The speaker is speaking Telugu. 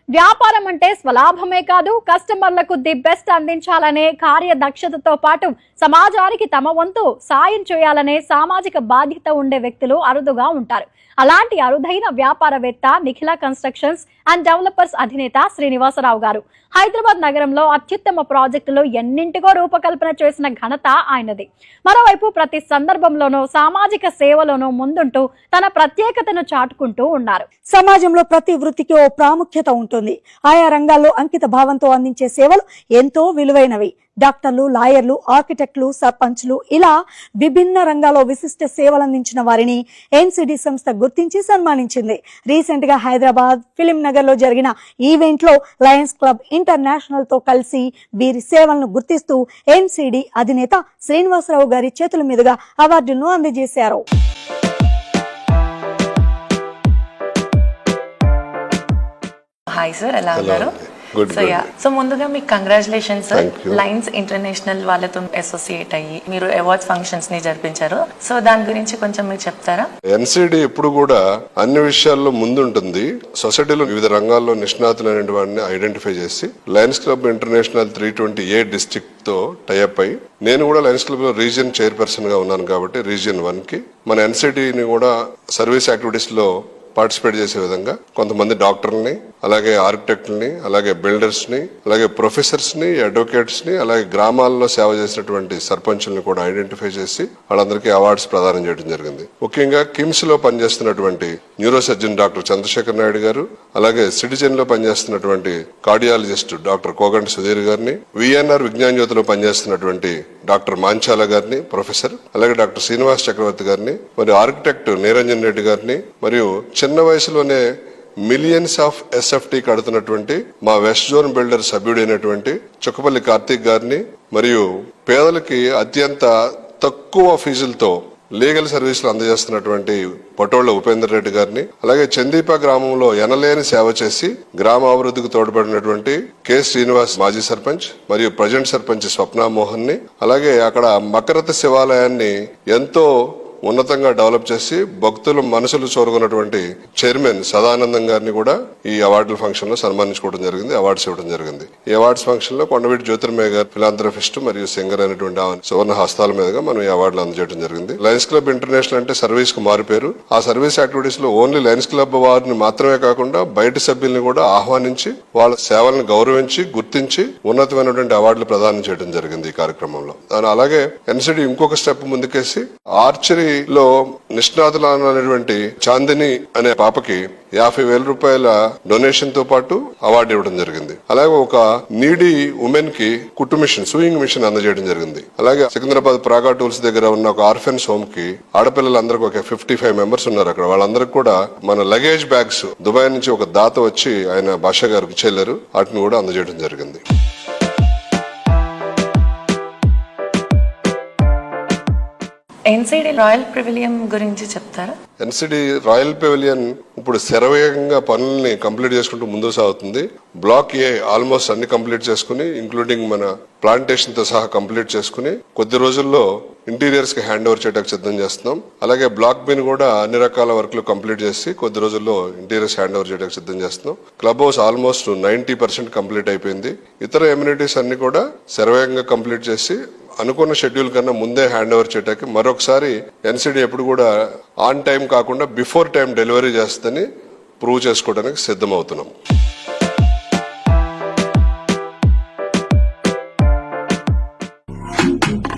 వ్యాపారం అంటే స్వలాభమే కాదు, కస్టమర్లకు ది బెస్ట్ అందించాలనే కార్యదక్షతతో పాటు సమాజానికి తమ వంతు సాయం చేయాలనే సామాజిక బాధ్యత ఉండే వ్యక్తులు అరుదుగా ఉంటారు. అలాంటి అరుదైన వ్యాపారవేత్త నిఖిల కన్స్ట్రక్షన్స్ అండ్ డెవలపర్స్ అధినేత శ్రీనివాసరావు గారు. హైదరాబాద్ నగరంలో అత్యుత్తమ ప్రాజెక్టులు ఎన్నింటిగో రూపకల్పన చేసిన ఘనత ఆయనది. మరోవైపు ప్రతి సందర్భంలోనూ సామాజిక సేవలోనూ ముందుంటూ తన ప్రత్యేకతను చాటుకుంటూ ఉన్నారు. సమాజంలో ప్రతి వృత్తికి ఓ ప్రాముఖ్యత ఉంటుంది. ఆయా రంగాల్లో అంకిత భావంతో అందించే సేవలు ఎంతో విలువైనవి. డాక్టర్లు, లాయర్లు, ఆర్కిటెక్టులు, సర్పంచ్లు ఇలా విభిన్న రంగాల్లో విశిష్ట సేవలందించిన వారిని ఎన్సిడి సంస్థ గుర్తించి సన్మానించింది. రీసెంట్ గా హైదరాబాద్ ఫిలిం నగర్ లో జరిగిన ఈవెంట్ లో లయన్స్ క్లబ్ ఇంటర్నేషనల్ తో కలిసి వీరి సేవలను గుర్తిస్తూ ఎన్సిడి అధినేత శ్రీనివాసరావు గారి చేతుల మీదుగా అవార్డును అందజేశారు. హాయ్ సార్, ఎలా ఉన్నారు? సో ముందుగా మీకు కంగ్రాచులేషన్స్. లయన్స్ ఇంటర్నేషనల్ వాళ్ళతో అసోసియేట్ అయ్యి మీరు అవార్డ్స్ ఫంక్షన్స్ ని జరిపించారు. సో దాని గురించి కొంచెం మీరు చెప్తారా? ఎన్సిడి ఎప్పుడు కూడా అన్ని విషయాల్లో ముందుంటుంది. సొసైటీలో వివిధ రంగాల్లో నిష్ణాతులైన వాడిని ఐడెంటిఫై చేసి Lions club international 320A district తో టైఅప్ అయ్యి, నేను కూడా లయన్స్ క్లబ్ లో రీజియన్ చైర్పర్సన్ గా ఉన్నాను కాబట్టి రీజియన్ 1 కి మన ఎన్సిడిని కూడా సర్వీస్ యాక్టివిటీస్ లో పార్టిసిపేట్ చేసే విధంగా కొంతమంది డాక్టర్లని, అలాగే ఆర్కిటెక్టులని, అలాగే బిల్డర్స్ ని, అలాగే ప్రొఫెసర్స్ ని, అడ్వకేట్స్ ని, అలాగే గ్రామాల్లో సేవ చేసినటువంటి సర్పంచుల్ని కూడా ఐడెంటిఫై చేసి వాళ్ళందరికీ అవార్డ్స్ ప్రదానం చేయడం జరిగింది. ముఖ్యంగా కిమ్స్ లో పనిచేస్తున్నటువంటి neurosurgeon doctor Chandrasekhar Naidu గారు, అలాగే సిటిజన్ లో పనిచేస్తున్నటువంటి కార్డియాలజిస్ట్ డాక్టర్ కోగంటి సుధీర్ గారిని, విఎన్ఆర్ విజ్ఞాన జ్యోతిలో పనిచేస్తున్నటువంటి డాక్టర్ మాంచాల గారిని ప్రొఫెసర్, అలాగే డాక్టర్ శ్రీనివాస్ చక్రవర్తి గారిని, మరియు ఆర్కిటెక్ట్ నిరంజన్ రెడ్డి గారిని, మరియు చిన్న వయసులోనే మిలియన్స్ ఆఫ్ ఎస్ఎఫ్టీ కడుతున్నటువంటి మా వెస్ట్ జోన్ బిల్డర్ సభ్యుడైనటువంటి చుక్కపల్లి కార్తీక్ గారిని, మరియు పేదలకి అత్యంత తక్కువ ఫీజులతో లీగల్ సర్వీసులు అందజేస్తున్నటువంటి పటోళ్ల ఉపేందర్ రెడ్డి గారిని, అలాగే చందీప గ్రామంలో ఎనలేని సేవ చేసి గ్రామాభివృద్ధికి తోడ్పడినటువంటి కె శ్రీనివాస్ మాజీ సర్పంచ్ మరియు ప్రజెంట్ సర్పంచ్ స్వప్న మోహన్ ని, అలాగే అక్కడ మకరత శివాలయాన్ని ఎంతో ఉన్నతంగా డెవలప్ చేసి భక్తుల మనసులు చూరుకున్నటువంటి చైర్మన్ సదానందం గారిని కూడా ఈ అవార్డుల ఫంక్షన్ లో సన్మానించుకోవడం జరిగింది, అవార్డ్స్ ఇవ్వడం జరిగింది. ఈ అవార్డ్స్ ఫంక్షన్ లో కొండవీటి జ్యోతిర్మయ్య గారు ఫిలాంథ్రఫిస్ట్ మరియు సింగర్ అయినటువంటి సువర్ణ హస్తాల మీదుగా మనం ఈ అవార్డులు అందజేయడం జరిగింది. లయన్స్ క్లబ్ ఇంటర్నేషనల్ అంటే సర్వీస్ కు మారిపేరు. ఆ సర్వీస్ యాక్టివిటీస్ లో ఓన్లీ లయన్స్ క్లబ్ వారిని మాత్రమే కాకుండా బయట సభ్యుల్ని కూడా ఆహ్వానించి వాళ్ళ సేవలను గౌరవించి గుర్తించి ఉన్నతమైనటువంటి అవార్డులు ప్రదానం చేయడం జరిగింది ఈ కార్యక్రమంలో. అలాగే ఎన్సిడి ఇంకొక స్టెప్ ముందుకేసి ఆర్చరీ లో నిష్ణాతులైనటువంటి చాందిని అనే పాపకి 50,000 రూపాయల డొనేషన్ తో పాటు అవార్డు ఇవ్వడం జరిగింది. అలాగే ఒక నీడీ ఉమెన్ కి కుట్టు మిషన్, సూయింగ్ మిషన్ అందజేయడం జరిగింది. అలాగే సికింద్రాబాద్ ప్రాగా టూల్స్ దగ్గర ఉన్న ఒక ఆర్ఫెన్స్ హోమ్ కి ఆడపిల్లలందరికీ ఒక 55 మెంబర్స్ ఉన్నారు అక్కడ. వాళ్ళందరికీ కూడా మన లగేజ్ బ్యాగ్స్ దుబాయ్ నుంచి ఒక దాత వచ్చి ఆయన భాషా గారికి చెల్లారు, వాటిని కూడా అందజేయడం జరిగింది. ఎన్సిడి రాయల్ పెవిలియన్ గురించి చెప్తారా? ఎన్సిడి రాయల్ పెవిలియన్ ఇప్పుడు శరవేగంగా పనుల్ని కంప్లీట్ చేసుకుంటూ ముందుకు సాగుతుంది. బ్లాక్ ఏ ఆల్మోస్ట్ అన్ని కంప్లీట్ చేసుకుని, ఇంక్లూడింగ్ మన ప్లాంటేషన్ తో సహా కంప్లీట్ చేసుకుని కొద్ది రోజుల్లో ఇంటీరియర్స్ కి హ్యాండ్ ఓవర్ చేయడానికి సిద్ధం చేస్తున్నాం. అలాగే బ్లాక్ బి కూడా అన్ని రకాల వర్క్లు కంప్లీట్ చేసి కొద్ది రోజుల్లో ఇంటీరియర్స్ హ్యాండ్ ఓవర్ చేయడానికి సిద్ధం చేస్తున్నాం. క్లబ్ హౌస్ ఆల్మోస్ట్ 90% కంప్లీట్ అయిపోయింది. ఇతర ఎమ్యూనిటీస్ అన్ని కూడా శరవేగంగా కంప్లీట్ చేసి అనుకున్న షెడ్యూల్ కన్నా ముందే హ్యాండ్ ఓవర్ చేయడానికి మరొకసారి ఎన్సిడి ఎప్పుడు కూడా ఆన్ టైం కాకుండా బిఫోర్ టైం డెలివరీ చేస్తుందని ప్రూవ్ చేసుకోవడానికి సిద్ధమవుతున్నాం.